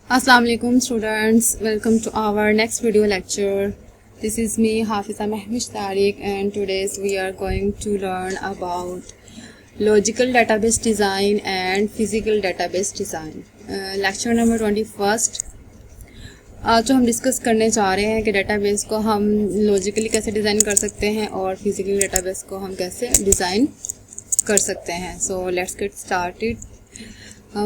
Assalamu alaikum students, welcome to our next video lecture. This is me Hafiza Mehmish Tariq and today we are going to learn about logical database design and physical database design. Lecture number 21st. आज जो हम discuss करने चाह रहे हैं कि database को हम लॉजिकली कैसे डिज़ाइन कर सकते हैं और फिजिकली डेटाबेस को हम कैसे डिज़ाइन कर सकते हैं. So let's get started.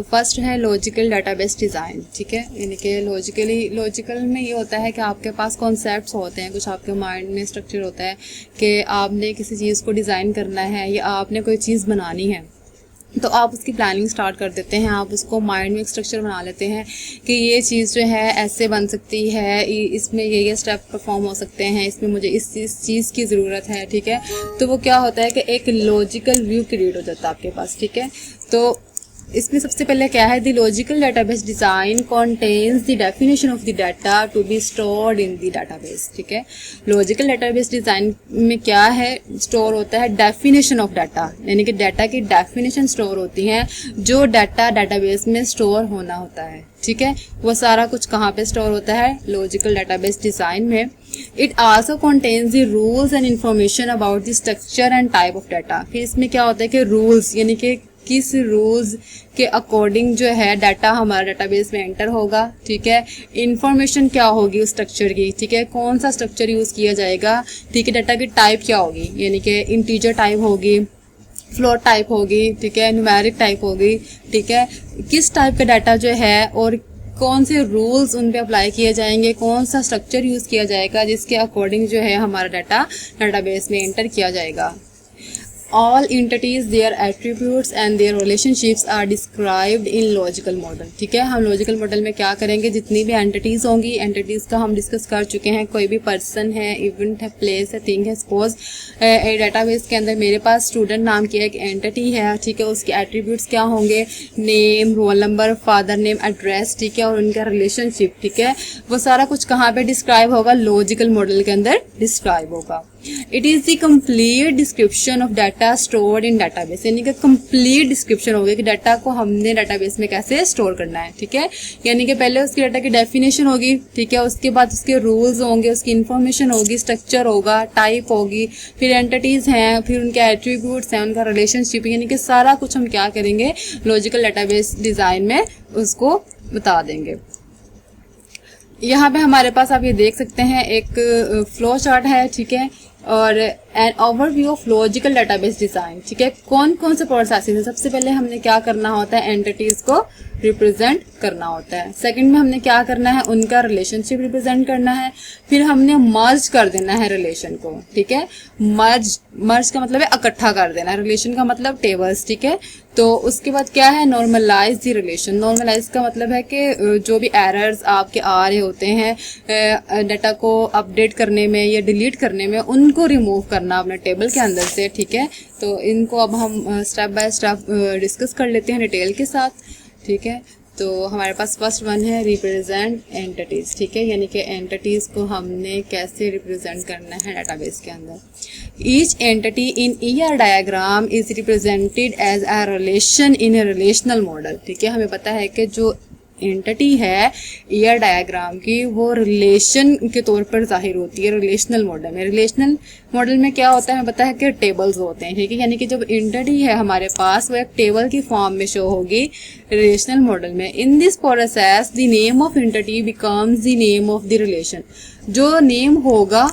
First है लॉजिकल डेटाबेस डिज़ाइन. ठीक है, यानी कि लॉजिकल में ये होता है कि आपके पास कॉन्सेप्ट्स होते हैं, कुछ आपके माइंड में स्ट्रक्चर होता है कि आपने किसी चीज़ को डिज़ाइन करना है या आपने कोई चीज़ बनानी है, तो आप उसकी प्लानिंग स्टार्ट कर देते हैं. आप उसको माइंड में एक स्ट्रक्चर बना लेते हैं कि ये चीज़ जो है ऐसे बन सकती है, इसमें ये स्टेप परफॉर्म हो सकते हैं, इसमें मुझे इस चीज़ की ज़रूरत है. ठीक है, तो वो क्या होता है कि एक लॉजिकल व्यू क्रिएट हो जाता है आपके पास. ठीक है, तो इसमें सबसे पहले क्या है, the logical database design contains the definition of the data to be stored in the database. ठीक है, लॉजिकल डेटाबेस डिज़ाइन में क्या है, स्टोर होता है डेफिनेशन ऑफ डाटा, यानी कि डाटा की डेफिनेशन स्टोर होती हैं जो डाटा डाटाबेस में स्टोर होना होता है. ठीक है, वो सारा कुछ कहाँ पे स्टोर होता है, लॉजिकल डेटाबेस डिज़ाइन में. It also contains the rules and information about the structure and type of data. फिर इसमें क्या होता है कि रूल्स, यानी कि किस रूल्स के अकॉर्डिंग जो है डाटा हमारा डाटाबेस में एंटर होगा. ठीक है, इंफॉर्मेशन क्या होगी उस स्ट्रक्चर की. ठीक है, कौन सा स्ट्रक्चर यूज़ किया जाएगा. ठीक है, डाटा की टाइप क्या होगी, यानी कि इंटीजर टाइप होगी, फ्लोट टाइप होगी. ठीक है, न्यूमेरिक टाइप होगी. ठीक है, किस टाइप का डाटा जो है और कौन से रूल्स उन पे अप्लाई किए जाएंगे, कौन सा स्ट्रक्चर यूज़ किया जाएगा जिसके अकॉर्डिंग जो है हमारा डाटा डाटाबेस में एंटर किया जाएगा. All entities, their attributes and their relationships are described in logical model. ठीक है, हम लॉजिकल मॉडल में क्या करेंगे, जितनी भी एंटिटीज़ होंगी, एंटिटीज़ का हम डिस्कस कर चुके हैं. कोई भी पर्सन है, इवेंट है, प्लेस है, थिंग है. सपोज डेटाबेस के अंदर मेरे पास स्टूडेंट नाम की एक एंटिटी है. ठीक है, उसके एट्रीब्यूट्स क्या होंगे, name, roll number, father name, address. ठीक है, और उनका रिलेशनशिप. ठीक है, वो सारा कुछ कहाँ पे डिस्क्राइब होगा, लॉजिकल मॉडल के अंदर डिस्क्राइब होगा. It is the complete description of data stored in database, यानी कि कंप्लीट डिस्क्रिप्शन होगी कि डाटा को हमने डाटाबेस में कैसे स्टोर करना है. ठीक है, यानी कि पहले उसकी डाटा की डेफिनेशन होगी. ठीक है, उसके बाद उसके रूल्स होंगे, उसकी इंफॉर्मेशन होगी, स्ट्रक्चर होगा, टाइप होगी, फिर एंटिटीज़ हैं, फिर उनके एट्रीब्यूट्स हैं, उनका रिलेशनशिप, यानी कि सारा कुछ हम क्या करेंगे, लॉजिकल डाटाबेस डिज़ाइन में उसको बता देंगे. यहाँ पे हमारे पास आप ये देख सकते हैं एक फ्लो चार्ट है. ठीक है, और an overview of logical database design. ठीक है, कौन कौन से प्रोसेसेस हैं. सबसे पहले हमने क्या करना होता है, एंटिटीज़ को रिप्रेजेंट करना होता है. सेकंड में हमने क्या करना है, उनका रिलेशनशिप रिप्रेजेंट करना है. फिर हमने मर्ज कर देना है रिलेशन को. ठीक है, मर्ज का मतलब है इकट्ठा कर देना, रिलेशन का मतलब टेबल्स. ठीक है, तो उसके बाद क्या है, नॉर्मलाइज द रिलेशन. नॉर्मलाइज का मतलब है कि जो भी एरर्स आपके आ रहे होते हैं डाटा को अपडेट करने में या डिलीट करने में, उनको रिमूव करना अपने टेबल के अंदर से. ठीक है, तो इनको अब हम स्टेप बाय स्टेप डिस्कस कर लेते हैं डिटेल के साथ. ठीक है, तो हमारे पास फर्स्ट वन है रिप्रेजेंट एंटिटीज़. ठीक है, यानी कि एंटिटीज़ को हमने कैसे रिप्रेजेंट करना है डाटाबेस के अंदर. Each entity in ER diagram is represented as a relation in a relational model. ठीक है, हमें पता है कि जो एंटिटी है ईआर डायग्राम की, वो रिलेशन के तौर पर जाहिर होती है रिलेशनल मॉडल में. रिलेशनल मॉडल में क्या होता है, हमें पता है कि टेबल्स होते हैं. ठीक है, यानी कि जब एंटिटी है हमारे पास, वो एक टेबल की फॉर्म में शो होगी रिलेशनल मॉडल में. In this process the name of entity becomes the name of the relation. जो नेम होगा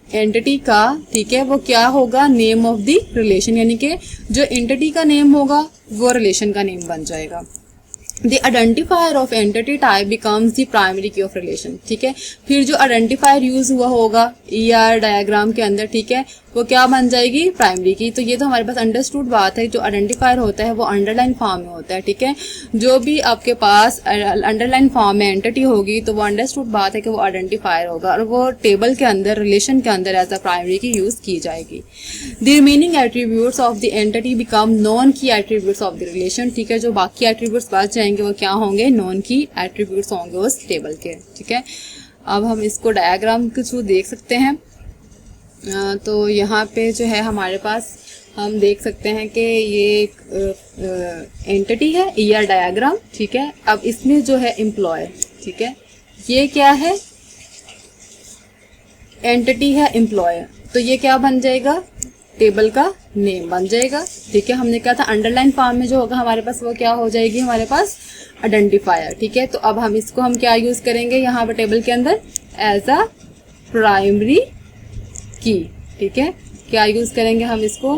एंटिटी का, ठीक है, वो क्या होगा, नेम ऑफ द रिलेशन, यानी कि जो एंटिटी का नेम होगा वो रिलेशन का नेम बन जाएगा. The identifier of entity type becomes the primary key of relation. ठीक है, फिर जो आइडेंटिफायर यूज हुआ होगा ER डायग्राम के अंदर, ठीक है, वो क्या बन जाएगी, प्राइमरी की. तो ये तो हमारे पास अंडरस्टूड बात है. जो आइडेंटिफायर होता है वो अंडरलाइन फॉर्म में होता है. ठीक है, जो भी आपके पास अंडरलाइन फॉर्म में एंटिटी होगी तो वो अंडरस्टूड बात है कि वो आइडेंटिफायर होगा और वो टेबल के अंदर, रिलेशन के अंदर एज अ प्राइमरी की यूज की जाएगी. The remaining attributes of the entity become non की एट्रीब्यूट्स ऑफ द रिलेशन. ठीक है, जो बाकी एट्रीब्यूट्स बच जाएंगे वो क्या होंगे, नॉन की एट्रीब्यूट्स होंगे उस टेबल के. ठीक है, अब हम इसको डायग्राम के थ्रू देख सकते हैं. तो यहाँ पे जो है हमारे पास हम देख सकते हैं कि ये एक एंटिटी है ER डायग्राम. ठीक है, अब इसमें जो है एम्प्लॉय, ठीक है। ये क्या है, एंटिटी है एम्प्लॉयर, तो ये क्या बन जाएगा, टेबल का नेम बन जाएगा, ठीक है। हमने कहा था अंडरलाइन फॉर्म में जो होगा हमारे पास वो क्या हो जाएगी, हमारे पास आइडेंटिफायर, ठीक है। तो अब हम इसको हम क्या यूज करेंगे यहाँ पर टेबल के अंदर, एज अ प्राइमरी की, ठीक है। क्या यूज करेंगे हम इसको,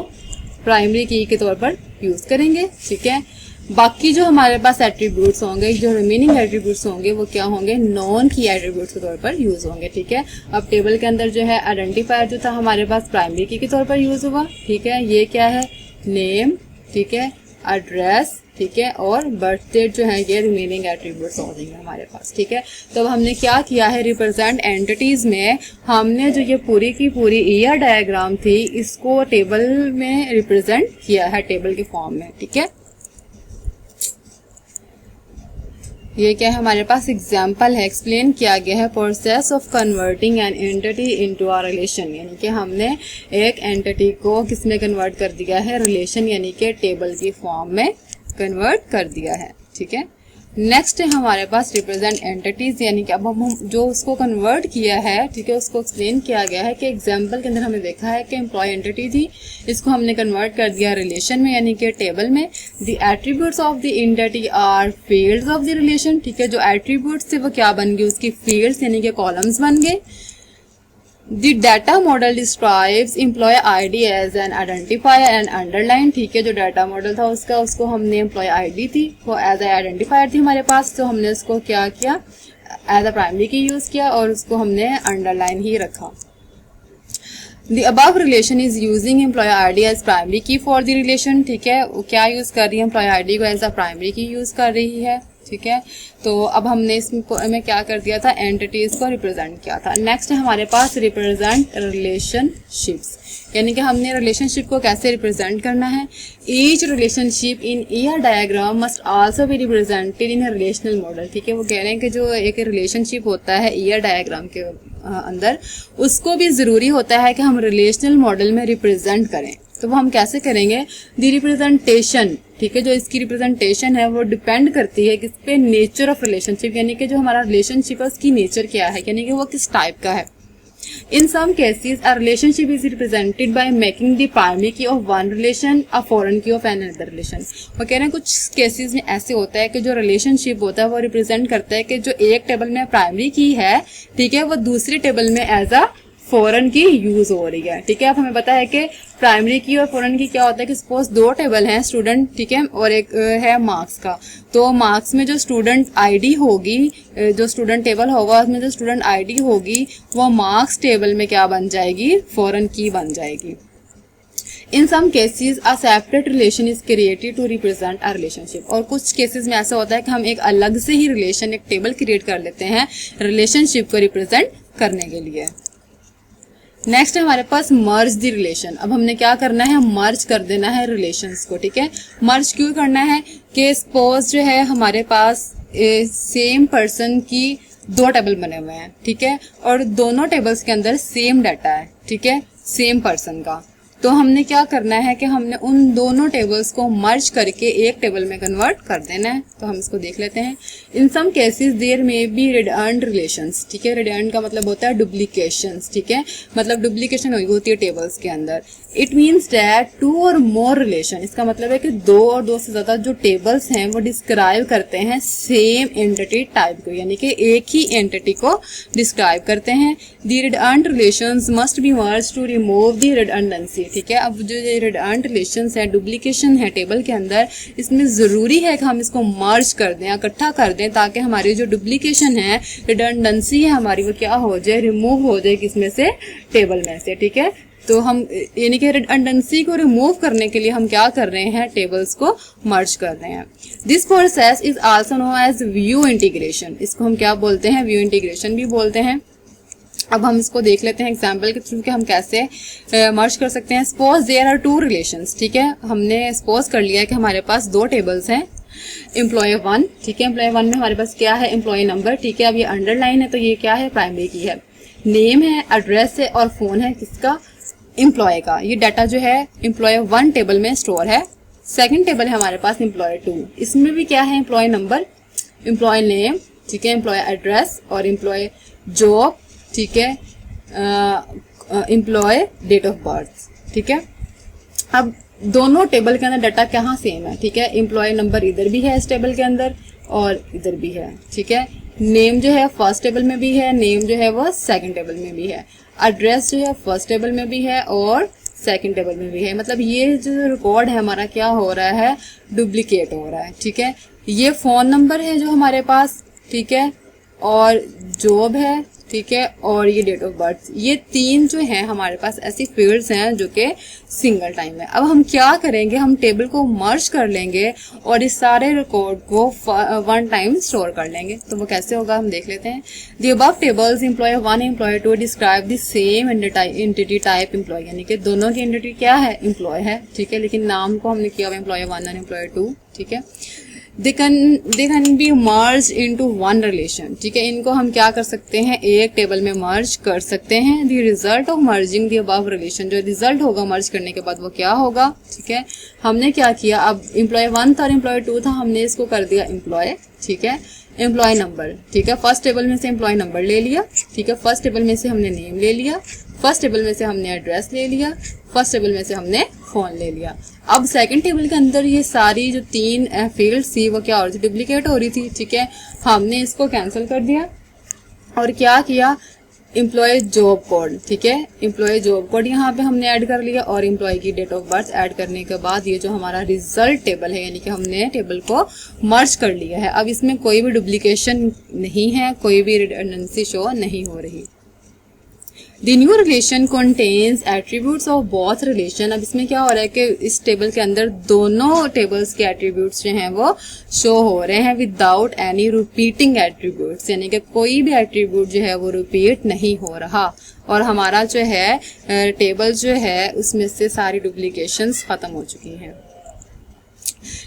प्राइमरी की के तौर पर यूज करेंगे, ठीक है। बाकी जो हमारे पास एट्रीब्यूट्स होंगे, जो रिमेनिंग एट्रीब्यूट्स होंगे वो क्या होंगे, नॉन की एट्रीब्यूट्स के तौर पर यूज होंगे, ठीक है। अब टेबल के अंदर जो है आइडेंटिफायर जो था हमारे पास प्राइमरी की के तौर पर यूज हुआ, ठीक है। ये क्या है, नेम, ठीक है, एड्रेस, ठीक है, और बर्थ डेट जो है ये रिमेनिंग एट्रीब्यूट्स हो जाएंगे हमारे पास, ठीक है। तो अब हमने क्या किया है, रिप्रेजेंट एंटिटीज में हमने जो ये पूरी की पूरी ईयर डायग्राम थी इसको टेबल में रिप्रेजेंट किया है, टेबल के फॉर्म में, ठीक है। ये क्या है, हमारे पास एग्जाम्पल है, एक्सप्लेन किया गया है process of converting an entity into a relation, यानी कि हमने एक एंटिटी को किसमें कन्वर्ट कर दिया है, रिलेशन यानी कि टेबल की फॉर्म में कन्वर्ट कर दिया है, ठीक है। नेक्स्ट है हमारे पास रिप्रेजेंट एंटिटीज, यानी कि अब हम जो उसको कन्वर्ट किया है, ठीक है, उसको एक्सप्लेन किया गया है कि एग्जाम्पल के अंदर हमने देखा है कि एम्प्लॉय एंटिटी थी, इसको हमने कन्वर्ट कर दिया रिलेशन में यानी कि टेबल में। The attributes of the entity are fields of the relation, ठीक है। जो एट्रीब्यूट्स थे वो क्या बन गए, उसकी फील्ड्स यानी कि कॉलम्स बन गए। The data model describes employee ID as an identifier and underline, ठीक है। जो डाटा मॉडल था उसका, उसको हमने एम्प्लॉय आईडी थी वो एज ए आइडेंटिफायर थी हमारे पास, तो हमने उसको क्या किया, एज अ प्राइमरी की यूज किया और उसको हमने अंडरलाइन ही रखा। The above relation is using employee ID as primary key for the relation, ठीक है। वो क्या यूज कर रही है, एम्प्लॉय आईडी को एज अ प्राइमरी की यूज कर रही है, ठीक है। तो अब हमने इसमें क्या कर दिया था, एंटिटीज को रिप्रेजेंट किया था। नेक्स्ट है हमारे पास रिप्रेजेंट रिलेशनशिप्स, यानी कि हमने रिलेशनशिप को कैसे रिप्रेजेंट करना है। Each relationship in year diagram must also be represented in relational model, ठीक है। वो कह रहे हैं कि जो एक रिलेशनशिप होता है ईयर डायग्राम के अंदर, उसको भी जरूरी होता है कि हम रिलेशनल मॉडल में रिप्रेजेंट करें। तो वो हम कैसे करेंगे, दी रिप्रेजेंटेशन, ठीक है। जो इसकी रिप्रेजेंटेशन है वो डिपेंड करती है किस पे, नेचर ऑफ रिलेशनशिप, यानी कि जो हमारा रिलेशनशिप है उसकी नेचर क्या है, यानी कि वो किस टाइप का है। In some cases a relationship is represented by making the primary key of one relation a foreign key of another relation. वो कह रहे हैं कुछ केसेस में ऐसे होता है कि जो रिलेशनशिप होता है वो रिप्रेजेंट करता है कि जो एक टेबल में प्राइमरी की है, ठीक है, वो दूसरी टेबल में एज अ फॉरेन की यूज हो रही है, ठीक है। अब हमें पता है कि प्राइमरी की और फॉरेन की क्या होता है कि सपोज दो टेबल हैं, स्टूडेंट, ठीक है, और एक है मार्क्स का। तो मार्क्स में जो स्टूडेंट आईडी होगी, जो स्टूडेंट टेबल होगा उसमें जो स्टूडेंट आईडी होगी वो मार्क्स टेबल में क्या बन जाएगी, फॉरेन की बन जाएगी। In some cases a separate relation is created to represent a relationship, और कुछ केसेस में ऐसा होता है कि हम एक अलग से ही रिलेशन, एक टेबल क्रिएट कर लेते हैं रिलेशनशिप को रिप्रेजेंट करने के लिए। नेक्स्ट है हमारे पास मर्ज द रिलेशन। अब हमने क्या करना है, मर्ज कर देना है रिलेशंस को, ठीक है। मर्ज क्यों करना है कि सपोज जो है हमारे पास सेम पर्सन की दो टेबल बने हुए हैं, ठीक है, और दोनों टेबल्स के अंदर सेम डाटा है, ठीक है, सेम पर्सन का। तो हमने क्या करना है कि हमने उन दोनों टेबल्स को मर्ज करके एक टेबल में कन्वर्ट कर देना है। तो हम इसको देख लेते हैं। In some cases there may be redundant relations, ठीक है। रिडंडेंट का मतलब होता है डुप्लीकेशंस, ठीक है, मतलब डुप्लीकेशन होती है टेबल्स के अंदर। इट मीन्स दैट टू और मोर रिलेशन, इसका मतलब है कि दो और दो से ज्यादा जो टेबल्स हैं वो डिस्क्राइब करते हैं सेम एंटिटी टाइप को, यानी कि एक ही एंटिटी को डिस्क्राइब करते हैं। The redundant relations must be merge to remove the redundancy, ठीक है। अब जो ये रिडंडेंट रिलेशंस है, डुप्लीकेशन है टेबल के अंदर, इसमें जरूरी है कि हम इसको मर्ज कर दें, इकट्ठा कर दें, ताकि हमारी जो डुप्लीकेशन है, रिडंडेंसी है हमारी, वो क्या हो जाए, रिमूव हो जाए किसमें से, टेबल में से, ठीक है। तो हम यानी कि रिडंडेंसी को रिमूव करने के लिए हम क्या कर रहे हैं, टेबल्स को मर्ज कर रहे हैं। This process is also known as view integration, इसको हम क्या बोलते हैं, व्यू इंटीग्रेशन भी बोलते हैं। अब हम इसको देख लेते हैं एग्जाम्पल के थ्रू कि हम कैसे मर्ज कर सकते हैं। Suppose there are two relations, ठीक है, हमने सपोज कर लिया है कि हमारे पास दो टेबल्स हैं, एम्प्लॉय 1, ठीक है, एम्प्लॉय 1 में हमारे पास क्या है, एम्प्लॉय नंबर, ठीक है। अब ये अंडरलाइन है तो ये क्या है, प्राइमरी की है। नेम है, एड्रेस है और फोन है किसका, एम्प्लॉय का। ये डाटा जो है एम्प्लॉय 1 टेबल में स्टोर है। सेकंड टेबल है हमारे पास एम्प्लॉय 2, इसमें भी क्या है, एम्प्लॉय नंबर, एम्प्लॉय नेम, ठीक है, एम्प्लॉय एड्रेस और एम्प्लॉय जॉब, ठीक है, एम्प्लॉय डेट ऑफ बर्थ, ठीक है। अब दोनों टेबल के अंदर डाटा कहाँ सेम है, ठीक है, एम्प्लॉय नंबर इधर भी है इस टेबल के अंदर और इधर भी है, ठीक है। नेम जो है फर्स्ट टेबल में भी है, नेम जो है वो सेकंड टेबल में भी है, एड्रेस जो है फर्स्ट टेबल में भी है और सेकंड टेबल में भी है। मतलब ये जो रिकॉर्ड है हमारा क्या हो रहा है, डुप्लीकेट हो रहा है, ठीक है। ये फोन नंबर है जो हमारे पास, ठीक है, और जॉब है, ठीक है, और ये डेट ऑफ बर्थ, ये तीन जो है हमारे पास ऐसी फील्ड्स हैं जो कि सिंगल टाइम है। अब हम क्या करेंगे, हम टेबल को मर्ज कर लेंगे और इस सारे रिकॉर्ड को वन टाइम स्टोर कर लेंगे। तो वो कैसे होगा हम देख लेते हैं। The above tables employee 1 employee 2 describe the same entity type employee, यानी कि दोनों की एंटिटी क्या है, एम्प्लॉय है, ठीक है, लेकिन नाम को हमने किया हुआ एम्प्लॉय 1 और एम्प्लॉय 2, ठीक है। They can be merged into one relation, ठीक है। इनको हम क्या कर सकते हैं, एक टेबल में मर्ज कर सकते हैं। The result of merging the above relation, जो रिजल्ट होगा मर्ज करने के बाद वो क्या होगा, ठीक है। हमने क्या किया, अब एम्प्लॉय 1 था और एम्प्लॉय 2 था, हमने इसको कर दिया एम्प्लॉय, ठीक है, एम्प्लॉय नंबर, ठीक है, फर्स्ट टेबल में से एम्प्लॉय नंबर ले लिया, ठीक है, फर्स्ट टेबल में से हमने नेम ले लिया, फर्स्ट टेबल में से हमने एड्रेस ले लिया, फर्स्ट टेबल में से हमने फोन ले लिया। अब सेकंड टेबल के अंदर ये सारी जो तीन फील्ड थी वो क्या हो रही थी, डुप्लीकेट हो रही थी, ठीक है। हमने इसको कैंसिल कर दिया और क्या किया, एम्प्लॉय जॉब कोड, ठीक है, एम्प्लॉय जॉब कोड यहाँ पे हमने ऐड कर लिया और एम्प्लॉय की डेट ऑफ बर्थ ऐड करने के बाद ये जो हमारा रिजल्ट टेबल है, यानी कि हमने टेबल को मर्ज कर लिया है। अब इसमें कोई भी डुप्लीकेशन नहीं है, कोई भी रिडंडेंसी शो नहीं हो रही। The new relation contains attributes of both relation। अब इसमें क्या हो रहा है कि इस टेबल के अंदर दोनों टेबल्स के एट्रीब्यूट्स जो हैं वो शो हो रहे हैं विदाउट एनी रिपीटिंग एट्रीब्यूट्स, यानी कि कोई भी एट्रीब्यूट जो है वो रिपीट नहीं हो रहा और हमारा जो है टेबल जो है उसमें से सारी डुप्लीकेशंस खत्म हो चुकी हैं।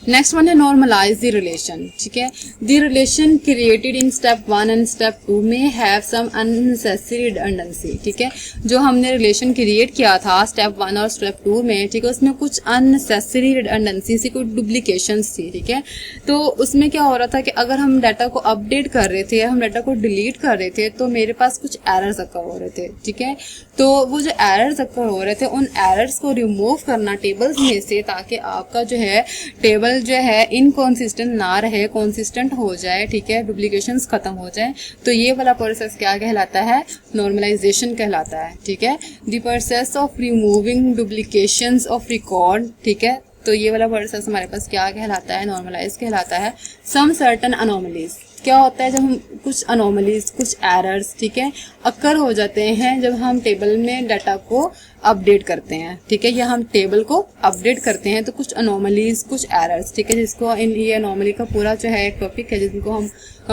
नेक्स्ट वन है नॉर्मलाइज द रिलेशन, ठीक है। The relation created in step 1 and step 2 में हैव सम अननेसेसरी रिडंडेंसी, ठीक है। जो हमने रिलेशन क्रिएट किया था स्टेप 1 और स्टेप 2 में, ठीक है, उसमें कुछ अननेसेसरी रिडंडेंसी सी, कुछ डुप्लीकेशंस थी, ठीक है। तो उसमें क्या हो रहा था कि अगर हम डाटा को अपडेट कर रहे थे, हम डाटा को डिलीट कर रहे थे, तो मेरे पास कुछ एरर्स अकर हो रहे थे, ठीक है। तो वो जो एरर्स अकर हो रहे थे उन एरर्स को रिमूव करना टेबल्स में से, ताकि आपका जो है टेबल जो है इनकॉन्सिस्टेंट ना रहे, कॉन्सिस्टेंट हो जाए, ठीक है, डुप्लीकेशंस खत्म हो जाए। तो ये वाला प्रोसेस क्या कहलाता है, नॉर्मलाइजेशन कहलाता है, ठीक है। The process of removing duplications of record, ठीक है। तो ये वाला प्रोसेस हमारे पास क्या कहलाता है, नॉर्मलाइज कहलाता है। सम सर्टन अनोमलीज, क्या होता है जब हम कुछ अनोमलीज, कुछ एरर्स, ठीक है, अक्कर हो जाते हैं जब हम टेबल में डाटा को अपडेट करते हैं, ठीक है, या हम टेबल को अपडेट करते हैं तो कुछ अनोमलीज, कुछ एरर्स, ठीक है, जिसको ये अनोमली का पूरा जो है एक टॉपिक है जिनको हम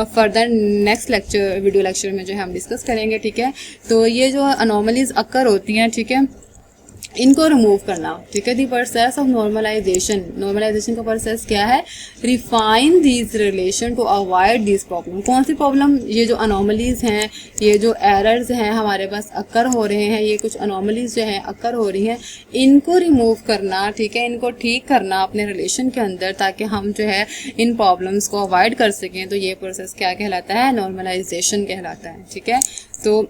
further next lecture video lecture में जो है हम डिस्कस करेंगे, ठीक है। तो ये जो अनोमलीज अक्कर होती हैं, ठीक है, इनको रिमूव करना, ठीक है। The process of normalisation, normalisation का प्रोसेस क्या है, refine these relation to avoid this problem. कौन सी प्रॉब्लम, ये जो अनोमलीज हैं, ये जो एरर्स हैं हमारे पास अक्कर हो रहे हैं, ये कुछ अनोमलीज जो हैं अक्कर हो रही हैं, इनको रिमूव करना, ठीक है, इनको ठीक करना अपने रिलेशन के अंदर, ताकि हम जो है इन प्रॉब्लम्स को अवॉइड कर सकें। तो ये प्रोसेस क्या कहलाता है, नॉर्मलाइजेशन कहलाता है, ठीक है। तो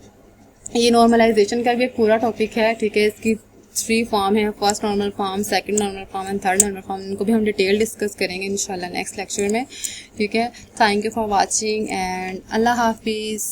ये नॉर्मलाइजेशन का भी एक पूरा टॉपिक है, ठीक है। इसकी 3 फॉर्म है, first normal form, second normal form and third normal form. इनको भी हम डिटेल डिस्कस करेंगे इंशाल्लाह नेक्स्ट लेक्चर में, ठीक है। Thank you for watching and अल्लाह हाफिज़।